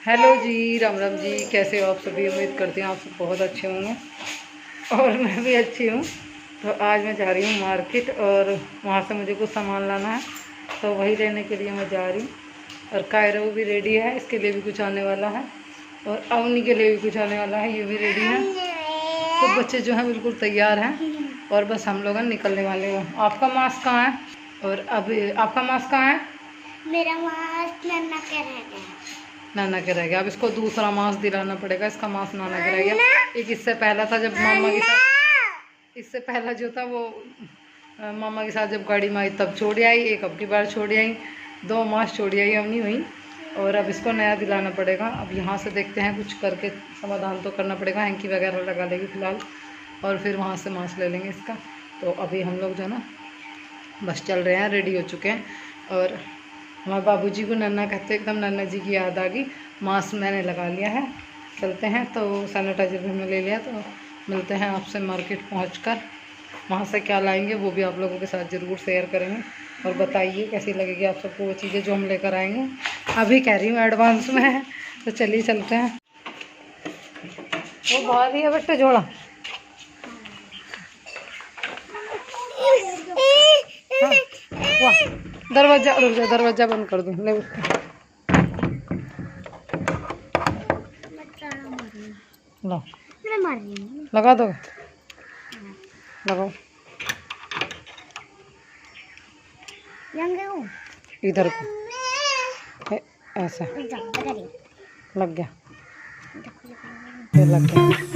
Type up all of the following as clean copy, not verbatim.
Hello जी, राम राम जी। कैसे हो आप सभी? उम्मीद करती हूँ आप सब बहुत अच्छे होंगे और मैं भी अच्छी हूँ। तो आज मैं जा रही हूँ मार्केट और वहाँ से मुझे कुछ सामान लाना है, तो वही लेने के लिए मैं जा रही हूँ। और कायरो भी रेडी है, इसके लिए भी कुछ आने वाला है और अवनी के लिए भी कुछ आने वाला है, ये भी रेडी है। तो बच्चे जो हैं बिल्कुल तैयार हैं और बस हम लोग निकलने वाले हैं। आपका मास्क कहाँ है? और अभी आपका मास्क कहाँ है? मेरा मास्क नाना के रह गया। नाना के रह गया। अब इसको दूसरा मास्क दिलाना पड़ेगा। इसका मास्क नाना के रह गया। एक इससे पहला था जब मामा के साथ, इससे पहला जो था वो मामा के साथ जब गाड़ी में आई तब छोड़ आई। एक अब की बार छोड़ आई, 2 मास्क छोड़ आई अब नहीं हुई। और अब इसको नया दिलाना पड़ेगा। अब यहाँ से देखते हैं, कुछ करके समाधान तो करना पड़ेगा। हैंकी वगैरह लगा लेगी फ़िलहाल और फिर वहाँ से मास्क ले लेंगे इसका। तो अभी हम लोग जो ना बस चल रहे हैं, रेडी हो चुके हैं। और हमारे बाबूजी को नन्ना कहते, एकदम नन्ना जी की याद आ गई। मास्क मैंने लगा लिया है, चलते हैं। तो सैनिटाइजर भी मैंने ले लिया। तो मिलते हैं आपसे मार्केट पहुंचकर। वहां से क्या लाएंगे वो भी आप लोगों के साथ ज़रूर शेयर करेंगे और बताइए कैसी लगेगी आप सबको वो चीज़ें जो हम लेकर आएंगे। अभी कह रही हूँ एडवांस में है, तो चलिए चलते हैं। वो बाहर ही है बेटे जोड़ा। वाह, दरवाजा रुक जा, दरवाजा बंद कर दूँ। ले लो, लगा दो, लगाओ इधर को ऐसा लग गया, ये लग गया।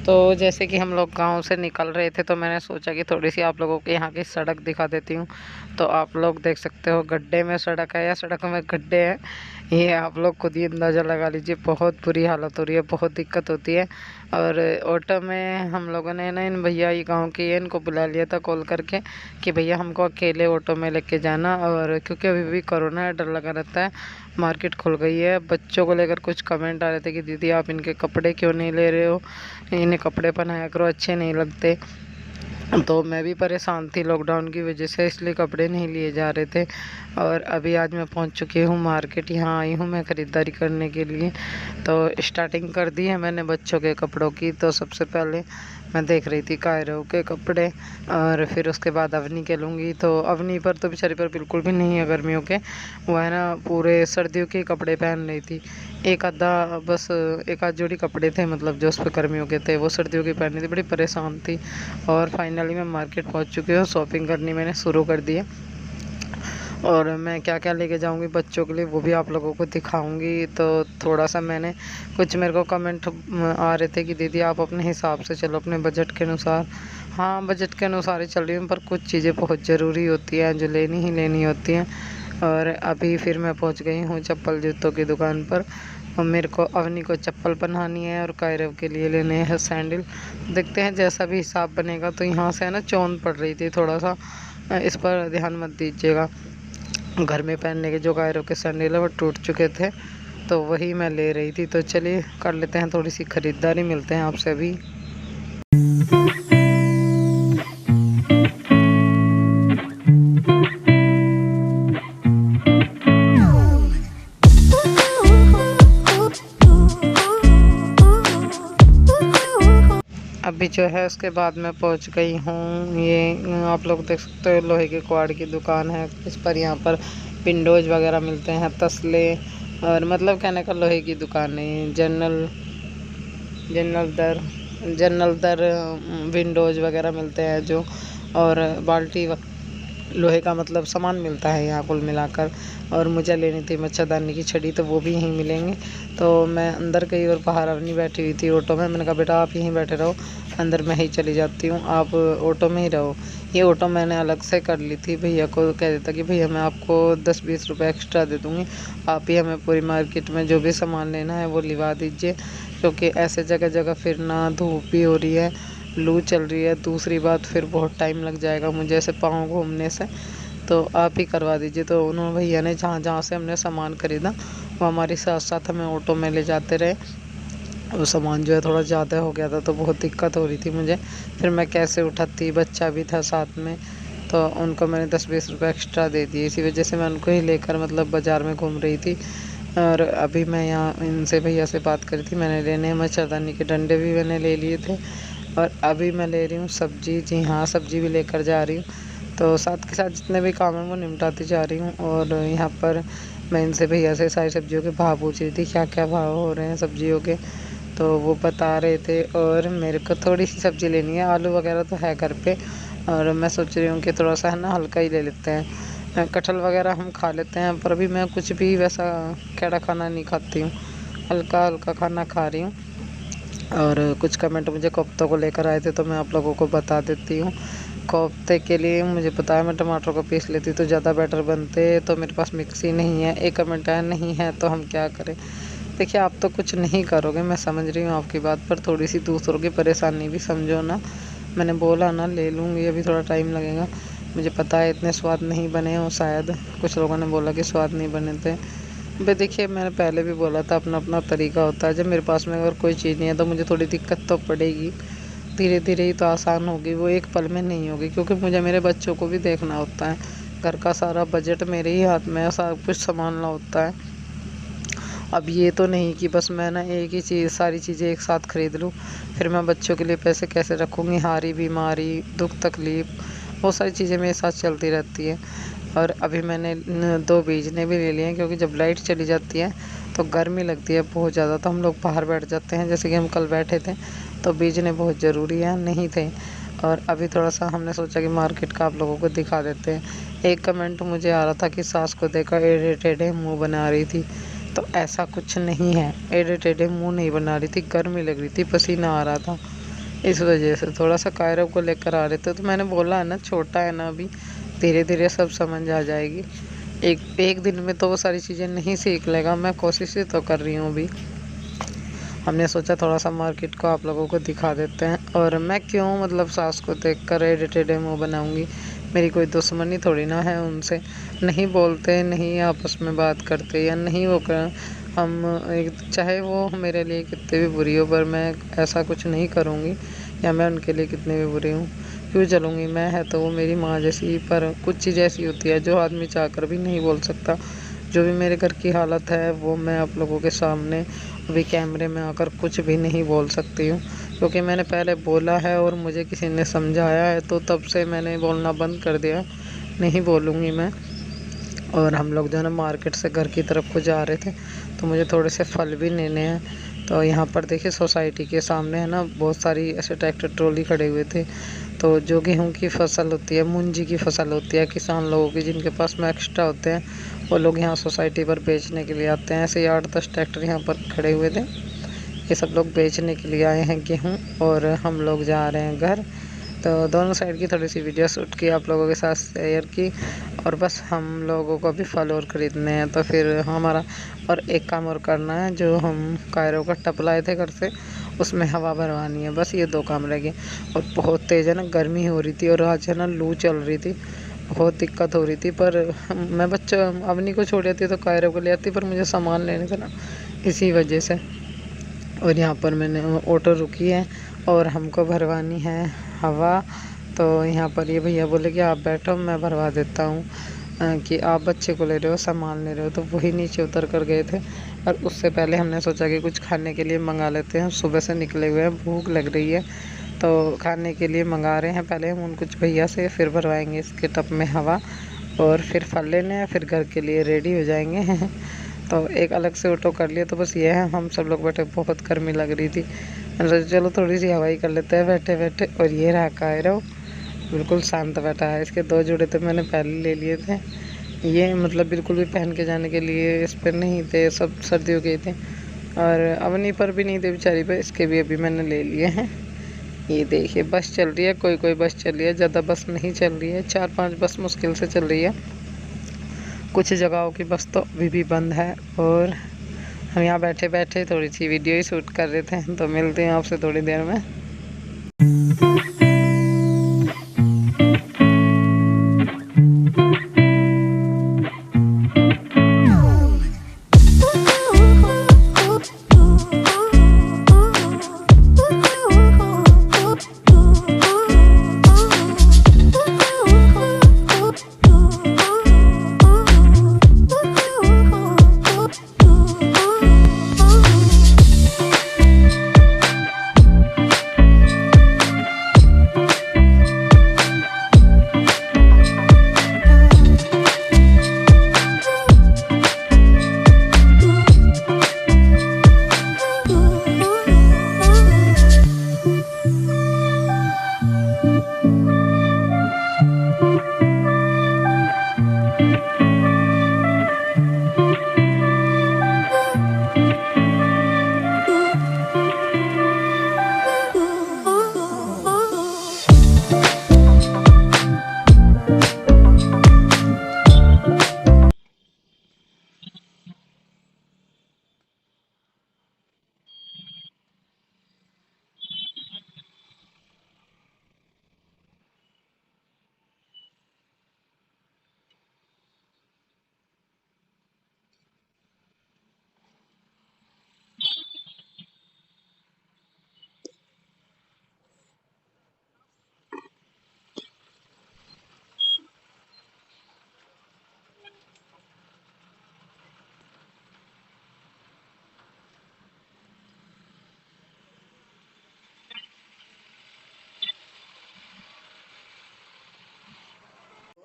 तो जैसे कि हम लोग गांव से निकल रहे थे, तो मैंने सोचा कि थोड़ी सी आप लोगों को यहाँ की सड़क दिखा देती हूँ। तो आप लोग देख सकते हो, गड्ढे में सड़क है या सड़क में गड्ढे हैं, ये आप लोग खुद ही अंदाज़ा लगा लीजिए। बहुत बुरी हालत हो रही है, बहुत दिक्कत होती है। और ऑटो में हम लोगों ने ना इन भैया ये गाँव के इनको बुला लिया था कॉल करके कि भैया हमको अकेले ऑटो में लेके जाना। और क्योंकि अभी भी कोरोना है, डर लगा रहता है। मार्केट खुल गई है। बच्चों को लेकर कुछ कमेंट आ रहे थे कि दीदी आप इनके कपड़े क्यों नहीं ले रहे हो, इन्हें कपड़े पहनाया करो, अच्छे नहीं लगते। तो मैं भी परेशान थी लॉकडाउन की वजह से, इसलिए कपड़े नहीं लिए जा रहे थे। और अभी आज मैं पहुंच चुकी हूं मार्केट, यहाँ आई हूं मैं ख़रीदारी करने के लिए। तो स्टार्टिंग कर दी है मैंने बच्चों के कपड़ों की। तो सबसे पहले मैं देख रही थी कायरो के कपड़े और फिर उसके बाद अवनी के लूँगी। तो अवनी पर तो बेचारी पर बिल्कुल भी नहीं है गर्मियों के, वो है ना पूरे सर्दियों के कपड़े पहन रही थी। एक आधा बस, एक आध जोड़ी कपड़े थे मतलब जो उस पर गर्मियों के थे, वो सर्दियों के पहन रही थी। बड़ी परेशान थी। और फाइनली मैं मार्केट पहुंच चुकी हूँ, शॉपिंग करनी मैंने शुरू कर दी है। और मैं क्या क्या लेके जाऊंगी बच्चों के लिए वो भी आप लोगों को दिखाऊंगी। तो थोड़ा सा मैंने कुछ, मेरे को कमेंट आ रहे थे कि दीदी आप अपने हिसाब से चलो, अपने बजट के अनुसार। हाँ, बजट के अनुसार ही चल रही हूँ, पर कुछ चीज़ें बहुत ज़रूरी होती हैं जो लेनी ही लेनी होती हैं। और अभी फिर मैं पहुँच गई हूँ चप्पल जूतों की दुकान पर। और मेरे को अवनी को चप्पल पहनानी है और कायरव के लिए लेने हैं सैंडल। देखते हैं जैसा भी हिसाब बनेगा। तो यहाँ से है ना चौंध पड़ रही थी थोड़ा सा, इस पर ध्यान मत दीजिएगा। घर में पहनने के जो कायरो के सैंडल है वो टूट चुके थे, तो वही मैं ले रही थी। तो चलिए कर लेते हैं थोड़ी सी ख़रीदारी, मिलते हैं आपसे अभी। अभी जो है उसके बाद मैं पहुंच गई हूँ, ये आप लोग देख सकते हो लोहे के क्वाड की दुकान है। इस पर यहाँ पर विंडोज़ वगैरह मिलते हैं, तसले, और मतलब कहने का लोहे की दुकान है। जनरल दर विंडोज़ वगैरह मिलते हैं जो, और बाल्टी लोहे का मतलब सामान मिलता है यहाँ कुल मिलाकर। और मुझे लेनी थी मच्छरदानी की छड़ी, तो वो भी यहीं मिलेंगे। तो मैं अंदर गई और बाहर अपनी बैठी हुई थी ऑटो में। मैंने कहा बेटा आप यहीं बैठे रहो, अंदर मैं ही चली जाती हूँ, आप ऑटो में ही रहो। ये ऑटो मैंने अलग से कर ली थी, भैया को कह देता कि भैया मैं आपको 10-20 रुपये एक्स्ट्रा दे दूँगी, आप ही हमें पूरी मार्केट में जो भी सामान लेना है वो लिवा दीजिए, क्योंकि ऐसे जगह जगह फिरना, धूप भी हो रही है, लू चल रही है, दूसरी बात फिर बहुत टाइम लग जाएगा मुझे ऐसे पाँव घूमने से, तो आप ही करवा दीजिए। तो उन्होंने भैया ने जहाँ जहाँ से हमने सामान खरीदा वो हमारे साथ साथ हमें ऑटो में ले जाते रहे। वो सामान जो है थोड़ा ज़्यादा हो गया था तो बहुत दिक्कत हो रही थी मुझे, फिर मैं कैसे उठाती, बच्चा भी था साथ में, तो उनको मैंने 10-20 रुपये एक्स्ट्रा दे दिए। इसी वजह से मैं उनको ही लेकर मतलब बाज़ार में घूम रही थी। और अभी मैं यहाँ इनसे भैया से बात करी थी, मैंने लेने मच्छरदानी के डंडे भी मैंने ले लिए थे। और अभी मैं ले रही हूँ सब्ज़ी, जी हाँ सब्ज़ी भी लेकर जा रही हूँ। तो साथ के साथ जितने भी काम हैं वो निपटाती जा रही हूँ। और यहाँ पर मैं इनसे भैया से सारी सब्जियों के भाव पूछ रही थी, क्या क्या भाव हो रहे हैं सब्जियों के, तो वो बता रहे थे। और मेरे को थोड़ी सी सब्ज़ी लेनी है, आलू वगैरह तो है घर पे, और मैं सोच रही हूँ कि थोड़ा सा है ना हल्का ही ले लेते हैं। कटहल वगैरह हम खा लेते हैं, पर अभी मैं कुछ भी वैसा कैड़ा खाना नहीं खाती हूँ, हल्का हल्का खाना खा रही हूँ। और कुछ कमेंट मुझे कोफ्तों को लेकर आए थे, तो मैं आप लोगों को बता देती हूँ। कोफ्ते के लिए मुझे पता है मैं टमाटर को पीस लेती तो ज़्यादा बेटर बनते, तो मेरे पास मिक्सी नहीं है। एक कमेंट आया नहीं है तो हम क्या करें। देखिए आप तो कुछ नहीं करोगे, मैं समझ रही हूँ आपकी बात, पर थोड़ी सी दूसरों की परेशानी भी समझो ना। मैंने बोला ना ले लूँगी, अभी थोड़ा टाइम लगेगा, मुझे पता है इतने स्वाद नहीं बने हो शायद, कुछ लोगों ने बोला कि स्वाद नहीं बने थे। भाई देखिए मैंने पहले भी बोला था अपना अपना तरीका होता है, जब मेरे पास में अगर कोई चीज़ नहीं है तो मुझे थोड़ी दिक्कत तो पड़ेगी, धीरे धीरे ही तो आसान होगी, वो एक पल में नहीं होगी, क्योंकि मुझे मेरे बच्चों को भी देखना होता है, घर का सारा बजट मेरे ही हाथ में है, सब कुछ संभालना होता है। अब ये तो नहीं कि बस मैं ना एक ही चीज़ सारी चीज़ें एक साथ खरीद लूँ, फिर मैं बच्चों के लिए पैसे कैसे रखूँगी, हारी बीमारी दुख तकलीफ़ बहुत सारी चीज़ें मेरे साथ चलती रहती है। और अभी मैंने 2 बीजने भी ले लिए हैं, क्योंकि जब लाइट चली जाती है तो गर्मी लगती है बहुत ज़्यादा, तो हम लोग बाहर बैठ जाते हैं, जैसे कि हम कल बैठे थे, तो बीजने बहुत ज़रूरी है, नहीं थे। और अभी थोड़ा सा हमने सोचा कि मार्केट का आप लोगों को दिखा देते हैं। एक कमेंट मुझे आ रहा था कि सास को देखकर टेढ़े टेढ़े मुँह बना रही थी, तो ऐसा कुछ नहीं है, टेढ़े टेढ़े मुँह नहीं बना रही थी, गर्मी लग रही थी, पसीना आ रहा था, इस वजह से थोड़ा सा कायरव को लेकर आ रहे थे। तो मैंने बोला है ना छोटा है ना अभी, धीरे धीरे सब समझ आ जाएगी, एक एक दिन में तो वो सारी चीज़ें नहीं सीख लेगा, मैं कोशिश ही तो कर रही हूँ अभी। हमने सोचा थोड़ा सा मार्केट को आप लोगों को दिखा देते हैं। और मैं क्यों मतलब सास को देख कर टेढ़े टेढ़े मुँह बनाऊँगी, मेरी कोई दुश्मनी थोड़ी ना है उनसे, नहीं बोलते, नहीं आपस में बात करते, या नहीं वो कर हम एक, चाहे वो मेरे लिए कितने भी बुरी हो, पर मैं ऐसा कुछ नहीं करूँगी, या मैं उनके लिए कितनी भी बुरी हूँ क्यों चलूँगी, मैं है तो वो मेरी माँ जैसी। पर कुछ चीज़ ऐसी होती है जो आदमी चाह कर भी नहीं बोल सकता। जो भी मेरे घर की हालत है वो मैं आप लोगों के सामने अभी कैमरे में आकर कुछ भी नहीं बोल सकती हूँ, क्योंकि मैंने पहले बोला है और मुझे किसी ने समझाया है, तो तब से मैंने बोलना बंद कर दिया, नहीं बोलूँगी मैं। और हम लोग जो है ना मार्केट से घर की तरफ को जा रहे थे, तो मुझे थोड़े से फल भी लेने हैं। तो यहाँ पर देखिए सोसाइटी के सामने है ना बहुत सारी ऐसे ट्रैक्टर ट्रॉली खड़े हुए थे। तो जो गेहूँ की फसल होती है, मुंजी की फसल होती है किसान लोगों की, जिनके पास में एक्स्ट्रा होते हैं, वो लोग यहाँ सोसाइटी पर बेचने के लिए आते हैं। ऐसे 8-10 ट्रैक्टर यहाँ पर खड़े हुए थे, ये सब लोग बेचने के लिए आए हैं गेहूँ। और हम लोग जा रहे हैं घर। तो दोनों साइड की थोड़ी सी वीडियो शूट की, आप लोगों के साथ शेयर की। और बस हम लोगों को भी फल और ख़रीदने हैं, तो फिर हमारा और एक काम और करना है, जो हम कायरों का टप लाए थे घर से, उसमें हवा भरवानी है, बस ये 2 काम रह गए। और बहुत तेज़ है ना गर्मी हो रही थी, और आज है ना लू चल रही थी, बहुत दिक्कत हो रही थी। पर मैं बच्चा अवनी को छोड़ आती तो कायरों को ले आती, पर मुझे सामान लेने था ना, इसी वजह से। और यहाँ पर मैंने ऑटो रुकी है और हमको भरवानी है हवा। तो यहाँ पर ये भैया बोले कि आप बैठो मैं भरवा देता हूँ, कि आप बच्चे को ले रहे हो सामान ले रहे हो, तो वही नीचे उतर कर गए थे। और उससे पहले हमने सोचा कि कुछ खाने के लिए मंगा लेते हैं, सुबह से निकले हुए हैं, भूख लग रही है, तो खाने के लिए मंगा रहे हैं। पहले हम उन कुछ भैया से फिर भरवाएंगे इसके टप में हवा, और फिर फल लेने हैं, फिर घर के लिए रेडी हो जाएंगे। तो एक अलग से ऑटो कर लिया। तो बस ये है, हम सब लोग बैठे, बहुत गर्मी लग रही थी, मैंने सोचा चलो थोड़ी सी हवाई कर लेते हैं बैठे बैठे। और ये रहा कायरो, बिल्कुल शांत बैठा है। इसके 2 जूड़े तो मैंने पहले ले लिए थे, ये मतलब बिल्कुल भी पहन के जाने के लिए इस पर नहीं थे, सब सर्दियों के थे। और अवनी पर भी नहीं थे बेचारी पे, इसके भी अभी मैंने ले लिए हैं। ये देखिए बस चल रही है, कोई कोई बस चल रही है, ज़्यादा बस नहीं चल रही है, 4-5 बस मुश्किल से चल रही है। कुछ जगहों की बस तो अभी भी बंद है। और हम यहाँ बैठे बैठे थोड़ी सी वीडियो ही शूट कर रहे थे। तो मिलते हैं आपसे थोड़ी देर में।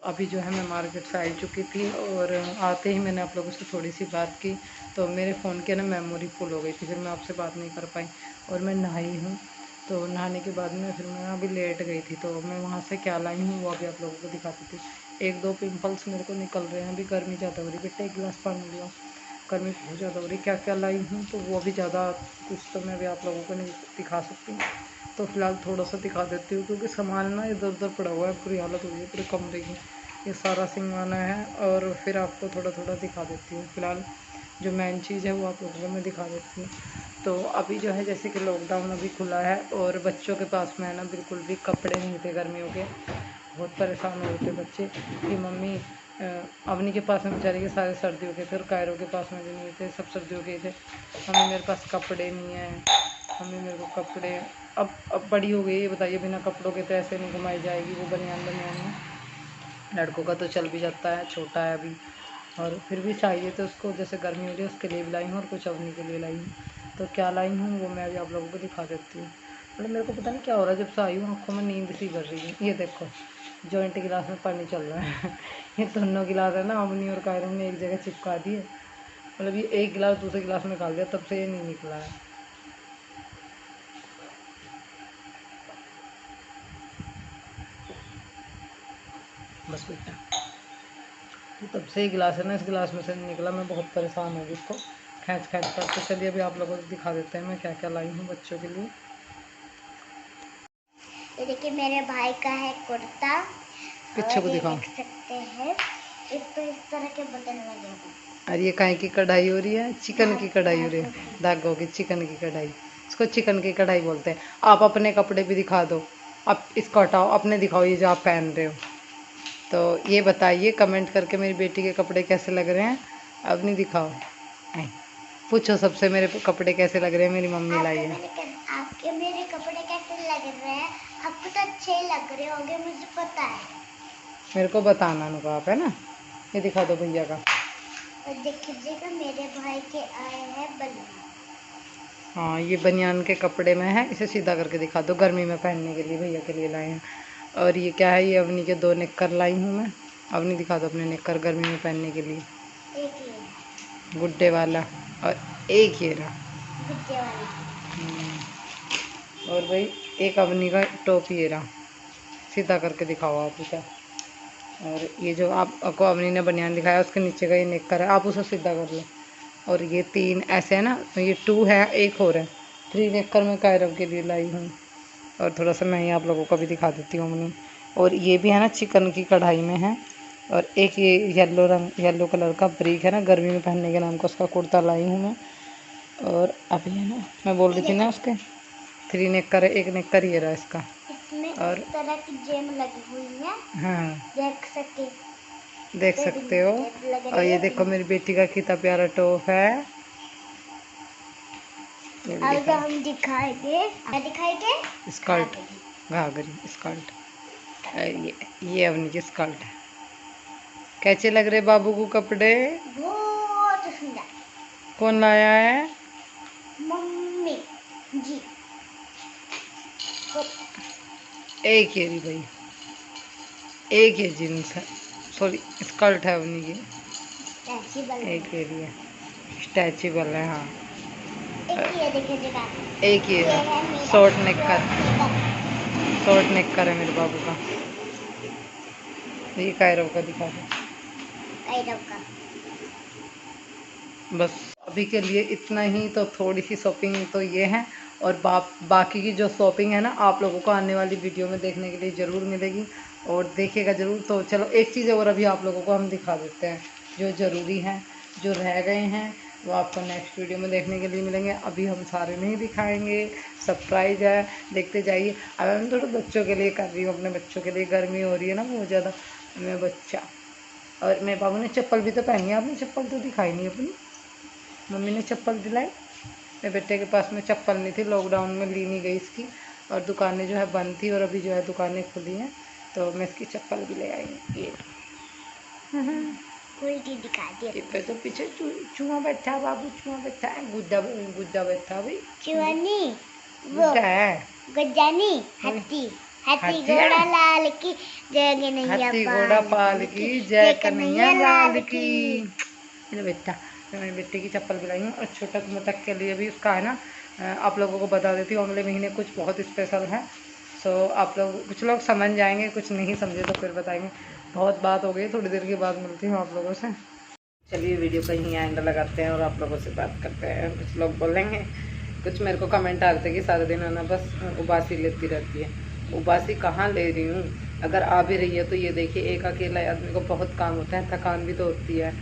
अभी जो है मैं मार्केट से आई चुकी थी और आते ही मैंने आप लोगों से थोड़ी सी बात की, तो मेरे फ़ोन की ना मेमोरी फुल हो गई थी, फिर मैं आपसे बात नहीं कर पाई। और मैं नहाई हूँ, तो नहाने के बाद में फिर मैं अभी लेट गई थी, तो मैं वहाँ से क्या लाई हूँ वो अभी आप लोगों को दिखाती थी। 1-2 पिंपल्स मेरे को निकल रहे हैं, अभी गर्मी ज़्यादा हो रही है, बेटा 1 गिलास पानी लिया, गर्मी बहुत ज़्यादा हो रही है। क्या क्या लाई हूँ तो वो अभी ज़्यादा कुछ तो मैं अभी आप लोगों को नहीं दिखा सकती, तो फिलहाल थोड़ा सा दिखा देती हूँ, क्योंकि सामान ना इधर उधर पड़ा हुआ है, पूरी हालत हुई है पूरे कमरे की। ये सारा सिंगाना है और फिर आपको थोड़ा थोड़ा दिखा देती हूँ। फिलहाल जो मेन चीज़ है वो आप लोगों को मैं दिखा देती हूँ। तो अभी जो है जैसे कि लॉकडाउन अभी खुला है और बच्चों के पास में है ना बिल्कुल भी कपड़े नहीं थे गर्मियों के, बहुत परेशान हो रहे थे बच्चे कि मम्मी अवनी के पास में बेचारे के सारे सर्दियों के थे और कायरों के पास में भी नहीं थे, सब सर्दियों के थे। मम्मी मेरे पास कपड़े नहीं हैं, मम्मी मेरे को कपड़े। अब बड़ी हो गई है, बताइए बिना कपड़ों के तो ऐसे नहीं घुमाई जाएगी, वो बनियान बनियान में। लड़कों का तो चल भी जाता है, छोटा है अभी, और फिर भी चाहिए तो उसको, जैसे गर्मी हो रही है उसके लिए भी लाई हूँ और कुछ अवनी के लिए लाई हूँ। तो क्या लाई हूँ वो मैं अभी आप लोगों को दिखा देती हूँ। मतलब मेरे को पता नहीं क्या हो रहा है, जब से आई हूँ आँखों में नींद सी भर रही है। ये देखो जॉइंट गिलास में पानी चल रहा है ये दोनों गिलास है ना अवनी और कायरों ने एक जगह चिपका दिए, मतलब ये एक गिलास दूसरे गिलास में डाल दिया, तब से ये नहीं निकला है। बस बेटा, तो तब से ही गिलास है ना, इस गिलास में से नहीं निकला, मैं बहुत परेशान हो गई इसको खींच खींच कर। तो चलिए अभी आप लोगों को दिखा देते हैं मैं क्या क्या लाई हूँ बच्चों के लिए। ये देखिए मेरे भाई का है कुर्ता, पीछे और को ये दिखाओ। देख सकते हैं इस पर इस तरह के बटन लगे हैं। और ये काहे की कढ़ाई हो रही है? चिकन की कढ़ाई हो रही है, धागों की। धागों की चिकन की कढ़ाई, इसको चिकन की कढ़ाई बोलते हैं। आप अपने कपड़े भी दिखा दो, आप इसको हटाओ, अपने दिखाओ ये जो आप पहन रहे हो। तो ये बताइए कमेंट करके मेरी बेटी के कपड़े कैसे लग रहे हैं। अब नहीं दिखाओ, ऐ, पूछो सबसे मेरे कपड़े कैसे लग रहे हैं, मेरी मम्मी लाई है। आपके मेरे कपड़े कैसे लग रहे हैं? आपको तो अच्छे लग रहे होंगे, मुझे पता है। मेरे को बताना नुको आप, है ना। ये दिखा दो भैया का। और देखिएगा मेरे भाई के आए हैं बनियान। हाँ ये बनियान के कपड़े में है, इसे सीधा करके दिखा दो, गर्मी में पहनने के लिए भैया के लिए लाए हैं। और ये क्या है, ये अवनी के 2 निक्कर लाई हूँ मैं। अवनी दिखा दो अपने निक्कर गर्मी में पहनने के लिए। एक ये गुड्डे वाला और एक ये रहा। गुड्डे वाला। और भाई एक अवनी का टॉप ये रहा। सीधा करके दिखाओ आप उसे। और ये जो आपको अवनी ने बनियान दिखाया उसके नीचे का ये नेकर है, आप उसे सीधा कर लो। और ये 3 ऐसे है ना, तो ये 2 है, एक और है, 3 नेकर मैं कायरव के लिए लाई हूँ। और थोड़ा सा मैं ही आप लोगों को भी दिखा देती हूँ अवनी। और ये भी है ना चिकन की कढ़ाई में है। और एक ये येलो कलर का ब्रीक है ना, गर्मी में पहनने के नाम का उसका कुर्ता लाई हूँ मैं। और अभी है ना, मैं बोल रही थी ना उसके 3 नेकर है, एक नेकर ये रहा इसका। इसमें और इस तरह की जेम लगी हुई है, हाँ देख सकते हो। और ये देखो मेरी बेटी का कितना प्यारा टॉप है। अब हम दिखाएंगे, क्या दिखाएंगे? स्कर्ट, घाघरी स्कर्ट। ये अवनी की स्कर्ट है। कैसे लग रहे बाबू को कपड़े? बहुत सुंदर। कौन लाया है? मम्मी जी। एक ये रही भाई, एक ये जीन्स है, सॉरी स्कर्ट है अवनी की, एक ये रही है स्ट्रेचेबल है। हाँ एक ये है शॉर्ट नेकर है मेरे बाबू का। ये कायरव का दिखा दो। कायरव का बस अभी के लिए इतना ही। तो थोड़ी सी शॉपिंग तो ये है, और बाकी की जो शॉपिंग है ना आप लोगों को आने वाली वीडियो में देखने के लिए ज़रूर मिलेगी, और देखिएगा ज़रूर। तो चलो एक चीज़ और अभी आप लोगों को हम दिखा देते हैं जो ज़रूरी है, जो रह गए हैं वो आपको नेक्स्ट वीडियो में देखने के लिए मिलेंगे। अभी हम सारे नहीं दिखाएंगे, सरप्राइज है, देखते जाइए। अब मैं थोड़ा बच्चों के लिए कर रही हूँ, अपने बच्चों के लिए, गर्मी हो रही है ना बहुत ज़्यादा। मैं बच्चा, और मेरे बाबू ने चप्पल भी तो पहनी है, आपने चप्पल तो दिखाई नहीं अपनी। मम्मी ने चप्पल दिलाई, मेरे बेटे के पास में चप्पल नहीं थी, लॉकडाउन में ली नहीं गई इसकी, और दुकानें जो है बंद थी, और अभी जो है दुकानें खुली हैं तो मैं इसकी चप्पल भी ले आई। ये उल्टी दिखा दी। पे तो पीछे चूहा बैठा, बाबू चूहा बैठा है, गुड्डा बैठा भाई। चुआनी गुड्डा है, गजानी हाथी घोड़ा लाल की जय कन्हैया, हाथी घोड़ा पाल की जय कन्हैया लाल की। मेरा बेटा, मैं मेरे बेटे की चप्पल भी लाई हूँ। और छोटक मोटक के लिए भी उसका है ना, आप लोगों को बता देती हूँ, अगले महीने कुछ बहुत स्पेशल है। सो आप लोग, कुछ लोग समझ जाएंगे, कुछ नहीं समझे तो फिर बताएंगे। बहुत बात हो गई, थोड़ी देर के बाद मिलती हूँ आप लोगों से। चलिए वीडियो का यहीं एंड लगाते हैं और आप लोगों से बात करते हैं। कुछ लोग बोलेंगे, कुछ मेरे को कमेंट आते कि सारा दिन आना बस उबासी लेती रहती है। उबासी कहाँ ले रही हूँ, अगर आ भी रही है तो ये देखिए, एक अकेला आदमी को बहुत काम होता है, थकान भी तो होती है।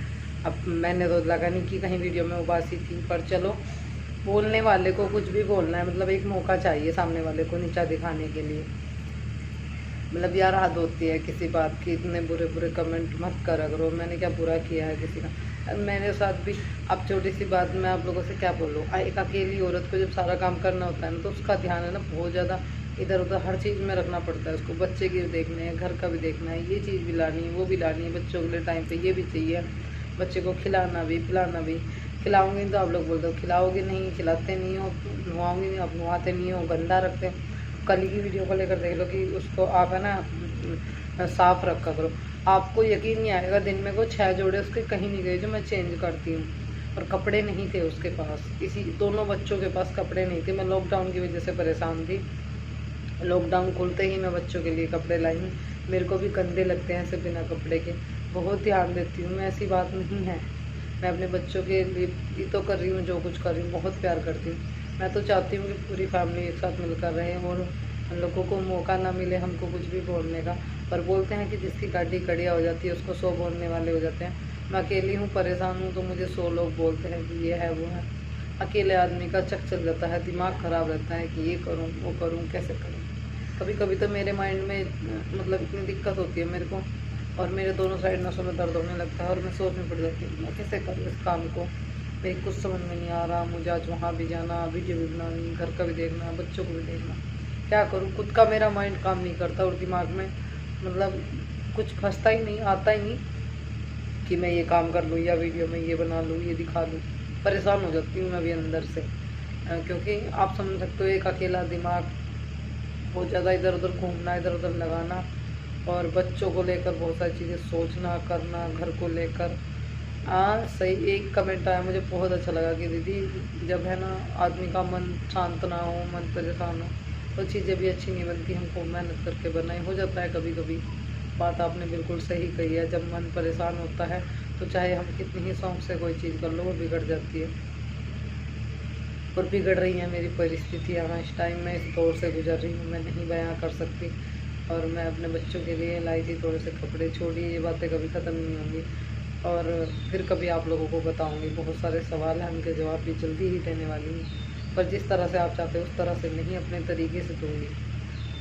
अब मैंने तो लगा नहीं कि कहीं वीडियो में उबासी थी, पर चलो बोलने वाले को कुछ भी बोलना है, मतलब एक मौका चाहिए सामने वाले को नीचा दिखाने के लिए। मतलब यार हद होती है किसी बात की, इतने बुरे बुरे कमेंट मत करा करो। मैंने क्या बुरा किया है किसी का? मेरे साथ भी अब छोटी सी बात मैं आप लोगों से क्या बोलूँ, एक अकेली औरत को जब सारा काम करना होता है ना, तो उसका ध्यान है ना बहुत ज़्यादा इधर उधर हर चीज़ में रखना पड़ता है उसको। बच्चे की भी देखने है, घर का भी देखना है, ये चीज़ भी लानी है, वो भी लानी है, बच्चों के लिए टाइम पे ये भी चाहिए, बच्चे को खिलाना भी पिलाना भी। खिलाऊंगी तो आप लोग बोलते हो खिलाओगे नहीं, खिलाते नहीं हो, नुआऊंगी नहीं, आप नुआते नहीं हो, गंदा रखते हो। कल की वीडियो को लेकर देख लो कि उसको आप है ना साफ रखा करो। आपको यकीन नहीं आएगा, दिन में को 6 जोड़े उसके कहीं नहीं गए जो मैं चेंज करती हूँ, और कपड़े नहीं थे उसके पास। इसी दोनों बच्चों के पास कपड़े नहीं थे, मैं लॉकडाउन की वजह से परेशान थी। लॉकडाउन खुलते ही मैं बच्चों के लिए कपड़े लाई हूँ। मेरे को भी गंदे लगते हैं सिर्फ बिना कपड़े के, बहुत ध्यान देती हूँ मैं, ऐसी बात नहीं है। मैं अपने बच्चों के लिए तो कर रही हूँ जो कुछ कर रही हूँ, बहुत प्यार करती हूँ। मैं तो चाहती हूँ कि पूरी फैमिली एक साथ मिलकर रहे, और हम लोगों को मौका ना मिले हमको कुछ भी बोलने का। पर बोलते हैं कि जिसकी गाड़ी कड़िया हो जाती है उसको 100 बोलने वाले हो जाते हैं। मैं अकेली हूँ, परेशान हूँ, तो मुझे 100 लोग बोलते हैं कि ये है वो है। अकेले आदमी का चक चल जाता है, दिमाग ख़राब रहता है कि ये करूँ वो करूँ कैसे करूँ। कभी कभी तो मेरे माइंड में मतलब इतनी दिक्कत होती है मेरे को, और मेरे दोनों साइड नसों में दर्द होने लगता है, और मैं सोच में पड़ जाती हूँ मैं कैसे करूँ इस काम को। मेरी कुछ समझ में नहीं आ रहा, मुझे आज वहाँ भी जाना, वीडियो भी बनानी, घर का भी देखना, बच्चों को भी देखना, क्या करूँ। खुद का मेरा माइंड काम नहीं करता, और दिमाग में मतलब कुछ फंसता ही नहीं, आता ही नहीं कि मैं ये काम कर लूँ, या वीडियो में ये बना लूँ, ये दिखा लूँ। परेशान हो जाती हूँ मैं भी अंदर से, क्योंकि आप समझ सकते हो एक अकेला दिमाग, बहुत ज़्यादा इधर उधर घूमना, इधर उधर लगाना, और बच्चों को लेकर बहुत सारी चीज़ें सोचना करना, घर को लेकर। हाँ सही, एक कमेंट आया मुझे बहुत अच्छा लगा कि दीदी जब है ना आदमी का मन शांत ना हो, मन परेशान हो, तो चीज़ें भी अच्छी नहीं बनती, हम खूब मेहनत करके बनाए, हो जाता है कभी कभी। बात आपने बिल्कुल सही कही है, जब मन परेशान होता है तो चाहे हम कितनी ही शौक से कोई चीज़ कर लो वो बिगड़ जाती है। और बिगड़ रही हैं मेरी परिस्थितियाँ, मैं इस टाइम में इस दौर से गुजर रही हूँ, मैं नहीं बयां कर सकती। और मैं अपने बच्चों के लिए लाई थी थोड़े से कपड़े, छोड़िए ये बातें कभी ख़त्म नहीं होंगी। और फिर कभी आप लोगों को बताऊंगी, बहुत सारे सवाल हैं, उनके जवाब भी जल्दी ही देने वाली हूँ, पर जिस तरह से आप चाहते हो उस तरह से नहीं, अपने तरीके से दूँगी।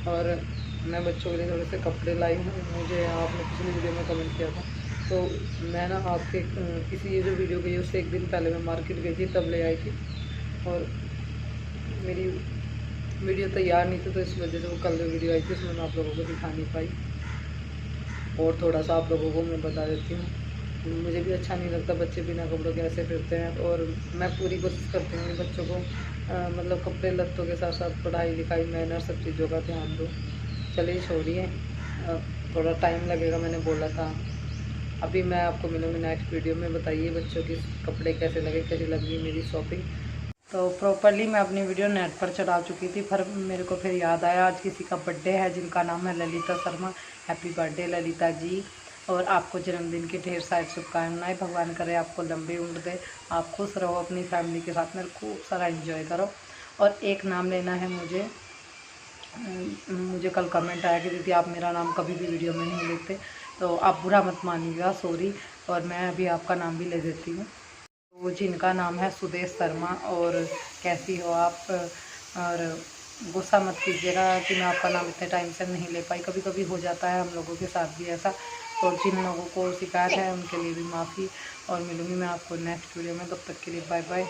और मैं बच्चों के लिए थोड़े से कपड़े लाई हूँ। मुझे आपने पिछली वीडियो में कमेंट किया था, तो मैं ना आपके किसी ये जो वीडियो गई उससे एक दिन पहले मैं मार्केट गई थी, तब ले आई थी। और मेरी वीडियो तैयार नहीं थी, तो इस वजह से वो कल जो वीडियो आई थी उसमें मैं आप लोगों को दिखा नहीं पाई। और थोड़ा सा आप लोगों को मैं बता देती हूँ, मुझे भी अच्छा नहीं लगता बच्चे बिना कपड़ों के ऐसे फिरते हैं। और मैं पूरी कोशिश करती हूँ कि बच्चों को मतलब कपड़े लत्तों के साथ साथ पढ़ाई लिखाई मैनर सब चीज़ों का ध्यान दूँ। चलिए छोड़िए, थोड़ा टाइम लगेगा, मैंने बोला था। अभी मैं आपको मिलूँगी नेक्स्ट वीडियो में। बताइए बच्चों के कपड़े कैसे लगे, कैसी लगी मेरी शॉपिंग। तो प्रॉपरली मैं अपनी वीडियो नेट पर चढ़ा चुकी थी, पर मेरे को फिर याद आया आज किसी का बर्थडे है जिनका नाम है ललिता शर्मा। हैप्पी बर्थडे ललिता जी, और आपको जन्मदिन की ढेर सारी शुभकामनाएं। भगवान करे आपको लंबी उम्र दे, आप खुश रहो अपनी फैमिली के साथ में, खूब सारा एंजॉय करो। और एक नाम लेना है मुझे कल कमेंट आया कि दीदी आप मेरा नाम कभी भी वीडियो में नहीं लेते, तो आप बुरा मत मानिएगा, सॉरी। और मैं अभी आपका नाम भी ले देती हूँ, तो जिनका नाम है सुदेश शर्मा। और कैसी हो आप, और गुस्सा मत कीजिएगा कि मैं आपका नाम इतने टाइम से नहीं ले पाई, कभी कभी हो जाता है हम लोगों के साथ भी ऐसा। और जिन लोगों को शिकायत है उनके लिए भी माफ़ी। और मिलूँगी मैं आपको नेक्स्ट वीडियो में, तब तक के लिए बाय बाय।